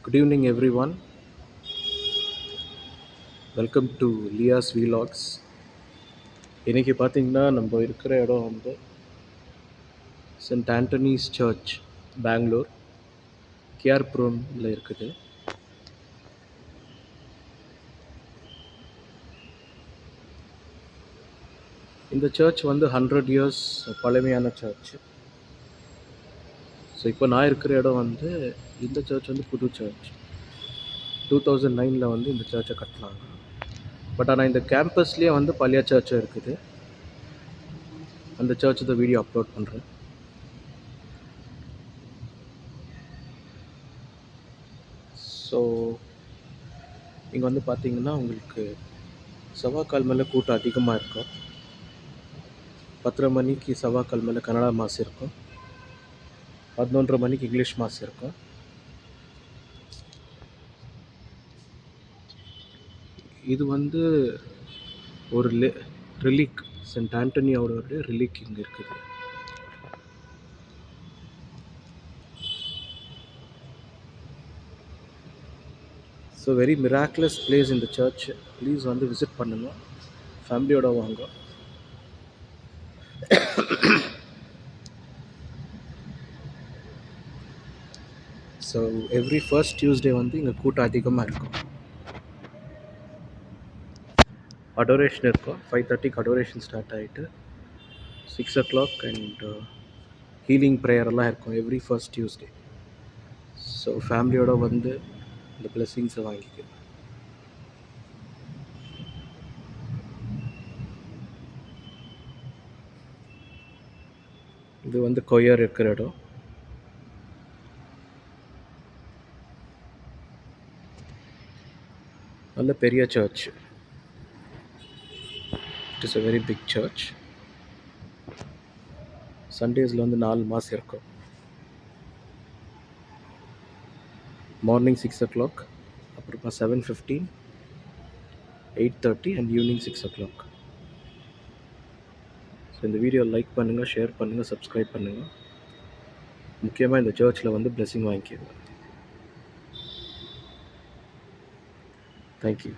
Good evening, everyone. Welcome to Lia's Vlogs. இன்னைக்கு பார்த்தீங்கன்னா நம்ம இருக்கிற இடம் வந்து சென்ட் ஆண்டனிஸ் சர்ச் பெங்களூர் கேஆர்புரமில் இருக்குது. இந்த சர்ச் வந்து 100 இயர்ஸ் பழமையான சர்ச். ஸோ இப்போ நான் இருக்கிற இடம் வந்து இந்த சர்ச் வந்து புது சர்ச். 2009 வந்து இந்த சர்ச்சை கட்டினாங்க. பட் ஆனால் இந்த கேம்பஸ்லேயே வந்து பழைய சர்ச்சும் இருக்குது. அந்த சர்ச் இந்த வீடியோ அப்லோட் பண்ணுறேன். ஸோ இங்கே வந்து பார்த்தீங்கன்னா உங்களுக்கு செவ்வாய்க்கால் மேலே கூட்டம் அதிகமாக இருக்கும். 10:30 மணிக்கு செவ்வாய்க்கால் மேலே கன்னடா மாஸ் இருக்கும். 11:30 மணிக்கு இங்கிலீஷ் மாஸ் இருக்கும். இது வந்து ஒரு ரிலிக், சென்ட் ஆண்டனியோட ரிலிக் இங்கே இருக்குது. ஸோ வெரி மிராக்குலஸ் பிளேஸ் இந்த சர்ச். ப்ளீஸ் வந்து விசிட் பண்ணுங்கள், ஃபேமிலியோட வாங்க. ஸோ எவ்ரி ஃபர்ஸ்ட் டியூஸ்டே வந்து இங்கே கூட்டம் அதிகமாக இருக்கும். அடோரேஷன் இருக்கும். 5:30 அடோரேஷன் ஸ்டார்ட் ஆகிட்டு 6 o'clock அண்ட் ஹீலிங் ப்ரேயரெல்லாம் இருக்கும் எவ்ரி ஃபர்ஸ்ட் டியூஸ்டே. ஸோ ஃபேமிலியோட வந்து இந்த பிளெஸிங்ஸை வாங்கிக்க. இது வந்து கொயர் இருக்கிற இடம். நல்ல பெரிய church. It is a very big church. சண்டேஸில் வந்து 4 மாஸ் இருக்கும். மார்னிங் 6 o'clock, அப்புறமா 7:15, 8:30 அண்ட் ஈவினிங் 6 o'clock. ஸோ இந்த வீடியோ லைக் பண்ணுங்கள், ஷேர் பண்ணுங்கள், சப்ஸ்கிரைப் பண்ணுங்கள். முக்கியமாக இந்த சர்ச்சில் வந்து பிளெஸிங் வாங்கிக்கோங்க. தேங்க்யூ.